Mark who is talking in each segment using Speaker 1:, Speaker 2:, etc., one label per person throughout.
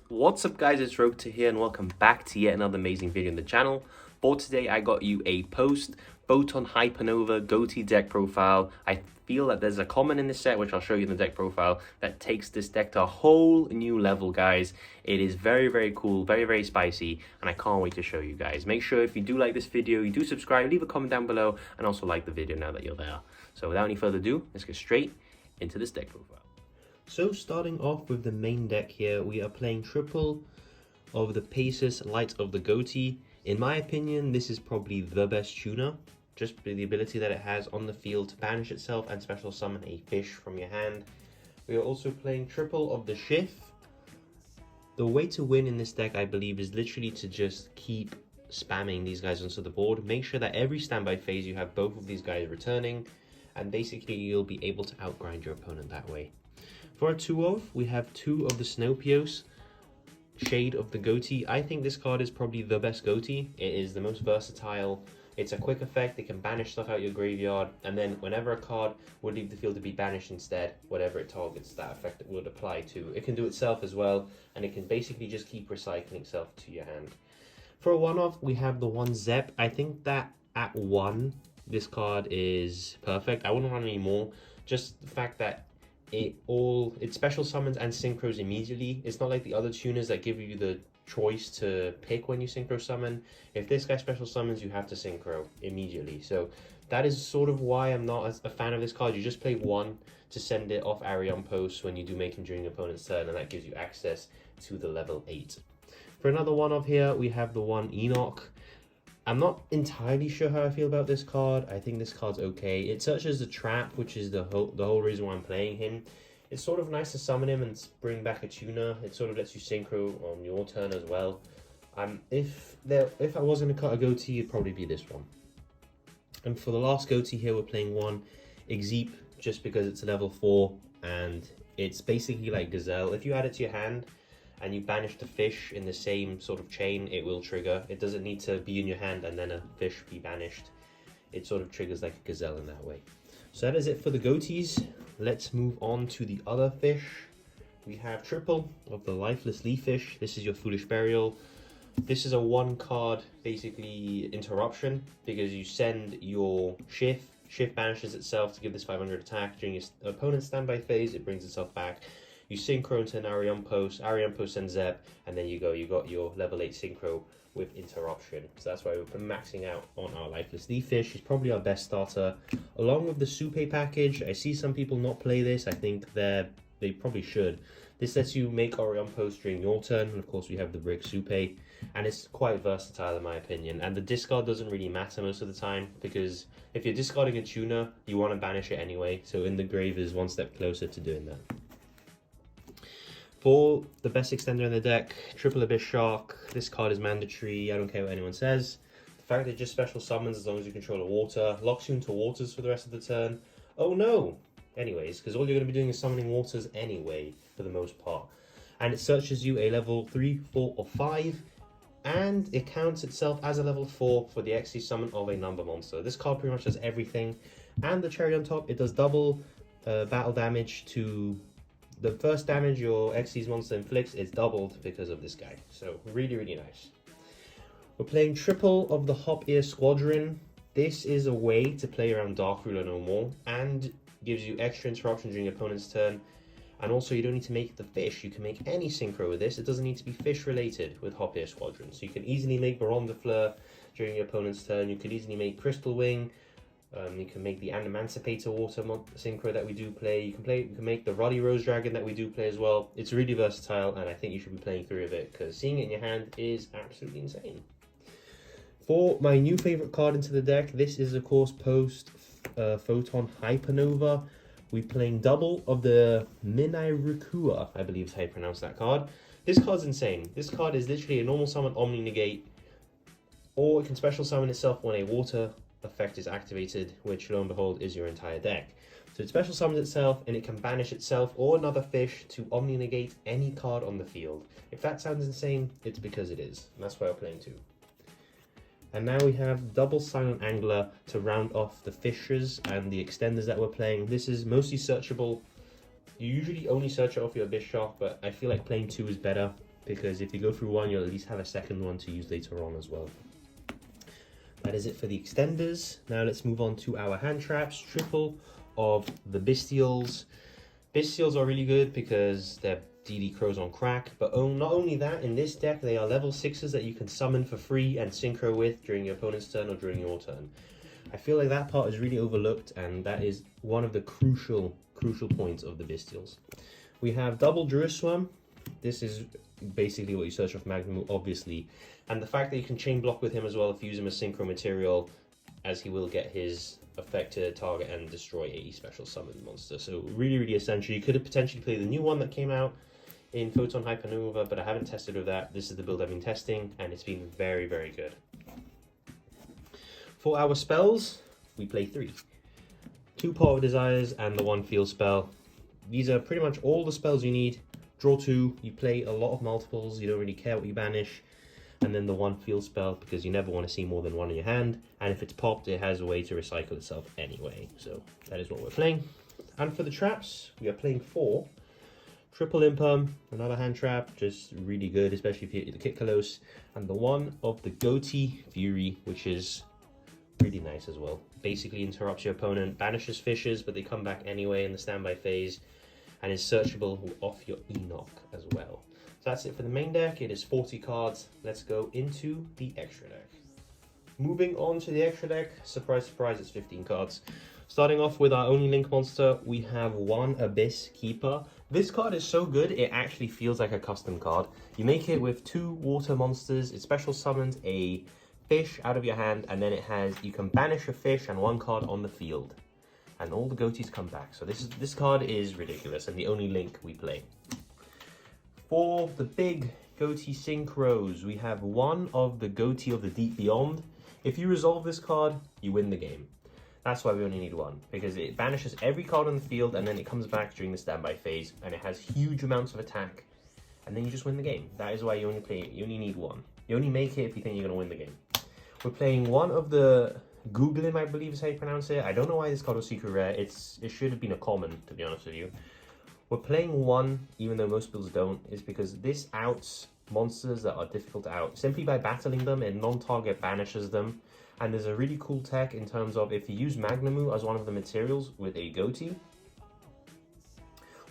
Speaker 1: What's up guys, it's Ghoti here and welcome back to yet another amazing video on the channel. For today I got you a post Photon Hypernova Ghoti deck profile. I feel that there's a common in this set, which I'll show you in the deck profile, that takes this deck to a whole new level, guys. It is very cool, very spicy, and I can't wait to show you guys. Make sure if you do like this video, you do subscribe, leave a comment down below, and also like the video now that you're there. So without any further ado, let's get straight into this deck profile. So starting off with the main deck here, we are playing triple of the PHHY Light of the Ghoti. In my opinion, this is probably the best tuner, just for the ability that it has on the field to banish itself and special summon a fish from your hand. We are also playing triple of the Shift. The way to win in this deck, I believe, is literally to just keep spamming these guys onto the board. Make sure that every standby phase you have both of these guys returning, and basically you'll be able to outgrind your opponent that way. For a 2-of, we have 2 of the Snowpios, Shade of the Ghoti. I think this card is probably the best Ghoti. It is the most versatile. It's a quick effect. It can banish stuff out your graveyard, and then whenever a card would leave the field to be banished instead, whatever it targets, that effect it would apply to. It can do itself as well, and it can basically just keep recycling itself to your hand. For a 1-of, we have the 1 Zep. I think that at 1, this card is perfect. I wouldn't run any more. Just the fact that it special summons and synchros immediately. It's not like the other tuners that give you the choice to pick when you synchro summon. If this guy special summons, you have to synchro immediately. So that is sort of why I'm not a fan of this card. You just play 1 to send it off Arion Post when you do make him during your opponent's turn, and that gives you access to the level 8. For another 1-of here, we have the 1 Enoch. I'm not entirely sure how I feel about this card. I think this card's okay. It searches the trap, which is the whole reason why I'm playing him. It's sort of nice to summon him and bring back a tuner. It sort of lets you synchro on your turn as well. If I was going to cut a Ghoti, it'd probably be this one. And for the last Ghoti here, we're playing 1 Exeep, just because it's level 4, and it's basically like Gazelle. If you add it to your hand, and you banish the fish in the same sort of chain, it will trigger. It doesn't need to be in your hand and then a fish be banished. It sort of triggers like a Gazelle in that way. So that is it for the Ghotis. Let's move on to the other fish. We have triple of the Lifeless Leaf Fish. This is your Foolish Burial. This is a 1-card, basically, interruption, because you send your Shift. Shift banishes itself to give this 500 attack. During your opponent's standby phase, it brings itself back. You synchro into an Arion Post sends Zep, and then you got your level 8 synchro with interruption. So that's why we're maxing out on our Lifeless Leaf Fish. He's probably our best starter. Along with the Supe package, I see some people not play this. I think they probably should. This lets you make Arion Post during your turn, and of course we have the Brick Supe, and it's quite versatile in my opinion. And the discard doesn't really matter most of the time, because if you're discarding a tuner, you want to banish it anyway, so in the grave is one step closer to doing that. For the best extender in the deck, Triple Abyss Shark. This card is mandatory. I don't care what anyone says. The fact that it just special summons as long as you control a water, locks you into waters for the rest of the turn. Oh no! Anyways, because all you're going to be doing is summoning waters anyway, for the most part. And it searches you a level 3, 4, or 5, and it counts itself as a level 4 for the XC summon of a number monster. This card pretty much does everything. And the cherry on top, it does double battle damage to... The first damage your Xyz monster inflicts is doubled because of this guy. So really nice. We're playing triple of the Hop Ear Squadron. This is a way to play around Dark Ruler no more, and gives you extra interruption during your opponent's turn. And also you don't need to make the fish. You can make any synchro with this. It doesn't need to be fish related with Hop Ear Squadron. So you can easily make Baron de Fleur during your opponent's turn. You could easily make Crystal Wing. You can make the Emancipator Water synchro that we do play. You can make the Ruddy Rose Dragon that we do play as well. It's really versatile, and I think you should be playing 3 of it, because seeing it in your hand is absolutely insane. For my new favorite card into the deck, this is of course post Photon Hypernova. We're playing double of the Minai-Rikua, I believe is how you pronounce that card. This card's insane. This card is literally a normal summon Omni Negate, or it can special summon itself when a water effect is activated, which lo and behold is your entire deck. So it special summons itself, and it can banish itself or another fish to Omni Negate any card on the field. If that sounds insane, it's because it is, and that's why I'm playing 2. And now we have double silent angler to round off the fishers and the extenders that we're playing. This is mostly searchable. You usually only search it off your abyss shark, but I feel like playing 2 is better because if you go through 1, you'll at least have a second one to use later on as well. That is it for the extenders. Now let's move on to our hand traps. Triple of the bestials. Bestials are really good because they're DD crows on crack, but not only that, in this deck they are level 6s that you can summon for free and synchro with during your opponent's turn or during your turn. I feel like that part is really overlooked, and that is one of the crucial points of the bestials. We have double Jerusalem. This is basically what you search off Magnum, obviously, and the fact that you can chain block with him as well if you use him as synchro material, as he will get his effect to target and destroy a special summon monster. So really essential. You could have potentially played the new one that came out in Photon Hypernova, but I haven't tested with that. This is the build I've been testing, and it's been very good. For our spells, we play 3. 2 Pot of Desires and the 1 Field spell. These are pretty much all the spells you need. Draw 2, you play a lot of multiples, you don't really care what you banish. And then the 1 Field spell, because you never want to see more than 1 in your hand. And if it's popped, it has a way to recycle itself anyway. So that is what we're playing. And for the traps, we are playing 4. Triple Impum, another hand trap, just really good, especially if you hit the Kit Kalos. And the 1 of the Ghoti Fury, which is really nice as well. Basically interrupts your opponent, banishes fishes, but they come back anyway in the standby phase, and is searchable off your Enoch as well. So that's it for the main deck. It is 40 cards. Let's go into the extra deck. Moving on to the extra deck, surprise, surprise, it's 15 cards. Starting off with our only link monster, we have 1 Abyss Keeper. This card is so good, it actually feels like a custom card. You make it with 2 water monsters. It special summons a fish out of your hand, and then it has, you can banish a fish and 1 card on the field. And all the Ghotis come back. So this card is ridiculous, and the only link we play. For the big Ghoti synchros, we have 1 of the Ghoti of the Deep Beyond. If you resolve this card, you win the game. That's why we only need 1, because it banishes every card on the field, and then it comes back during the standby phase, and it has huge amounts of attack, and then you just win the game. That is why you only need 1. You only make it if you think you're going to win the game. We're playing 1 of the Googlim, I believe is how you pronounce it. I don't know why this card was secret rare. It should have been a common, to be honest with you. We're playing 1, even though most builds don't, is because this outs monsters that are difficult to out. Simply by battling them, it non-target banishes them. And there's a really cool tech in terms of if you use Magnamu as one of the materials with a Ghoti,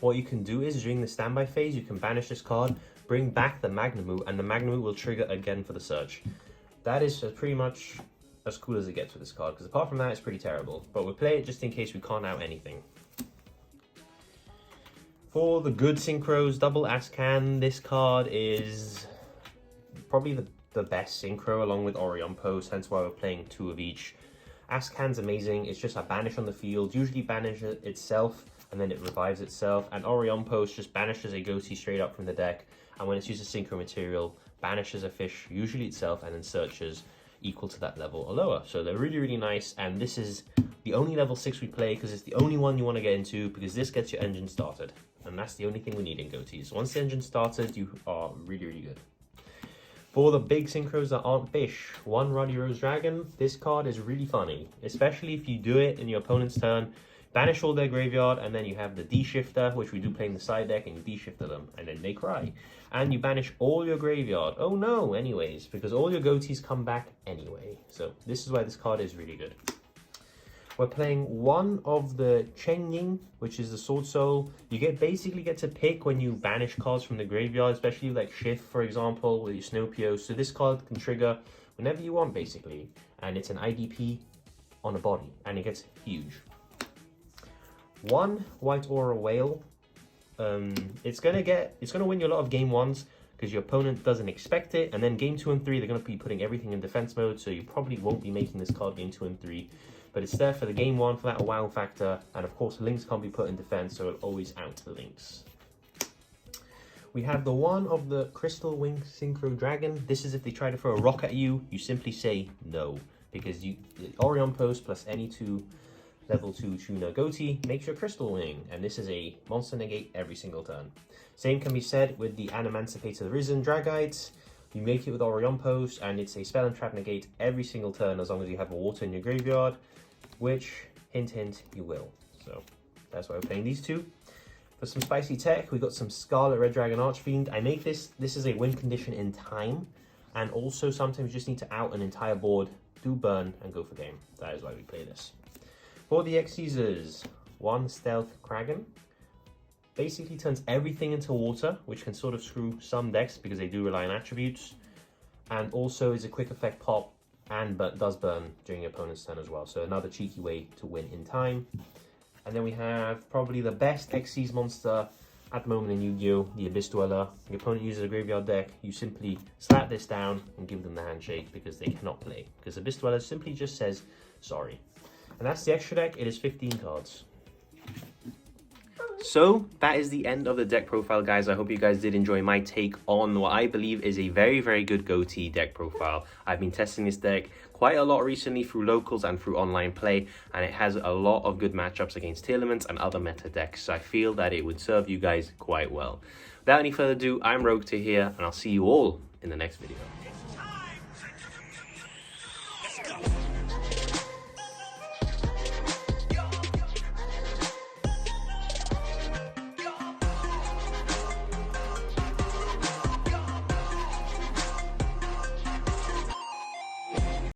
Speaker 1: what you can do is during the standby phase, you can banish this card, bring back the Magnamu, and the Magnamu will trigger again for the search. That is pretty much as cool as it gets with this card, because apart from that, it's pretty terrible. But we'll play it just in case we can't out anything. For the good synchros, double Ascan, this card is probably the best synchro along with Orion Post, hence why we're playing 2 of each. Ascan's amazing. It's just a banish on the field, usually banishes itself and then it revives itself, and Orion Post just banishes a Ghoti straight up from the deck, and when it's used as synchro material, banishes a fish, usually itself, and then searches equal to that level or lower. So they're really nice, and this is the only level 6 we play because it's the only one you want to get into, because this gets your engine started, and that's the only thing we need in Ghotis. Once the engine's started, you are really good. For the big synchros that aren't fish, 1 Ruddy Rose Dragon. This card is really funny, especially if you do it in your opponent's turn. Banish all their graveyard, and then you have the D-Shifter, which we do play in the side deck, and you D-Shifter them, and then they cry. And you banish all your graveyard. Oh no, anyways, because all your Ghotis come back anyway. So this is why this card is really good. We're playing 1 of the Chengying, which is the Sword Soul. You basically get to pick when you banish cards from the graveyard, especially like Shift, for example, with your Snowpio. So this card can trigger whenever you want, basically. And it's an IDP on a body, and it gets huge. 1 White Aura Whale. It's gonna win you a lot of game 1s because your opponent doesn't expect it, and then game 2 and 3 they're gonna be putting everything in defense mode, so you probably won't be making this card game 2 and 3. But it's there for the game 1 for that wow factor, and of course links can't be put in defense, so it'll always out the links. We have the 1 of the Crystal Wing Synchro Dragon. This is if they try to throw a rock at you, you simply say no, because Orion Post plus any 2 level 2 tuner Ghoti makes your Crystal Wing, and this is a monster negate every single turn. Same can be said with the Animancipator Risen Dragites. You make it with Orion Post, and it's a spell and trap negate every single turn as long as you have a water in your graveyard, which, hint hint, you will. So that's why we're playing these two. For some spicy tech, we got some Scarlet Red Dragon Archfiend. I make this is a win condition in time, and also sometimes you just need to out an entire board, do burn, and go for game. That is why we play this. For the X-Users, 1 Stealth Kraken. Basically turns everything into water, which can sort of screw some decks because they do rely on attributes. And also is a quick effect pop, and does burn during your opponent's turn as well. So another cheeky way to win in time. And then we have probably the best Xyz monster at the moment in Yu-Gi-Oh! The Abyss Dweller. Your opponent uses a graveyard deck, you simply slap this down and give them the handshake because they cannot play. Because Abyss Dweller simply just says, sorry. And that's the extra deck. It is 15 cards. So that is the end of the deck profile, guys. I hope you guys did enjoy my take on what I believe is a very, very good Ghoti deck profile. I've been testing this deck quite a lot recently through locals and through online play, and it has a lot of good matchups against Telements and other meta decks. So I feel that it would serve you guys quite well. Without any further ado, I'm Ghoti here, and I'll see you all in the next video.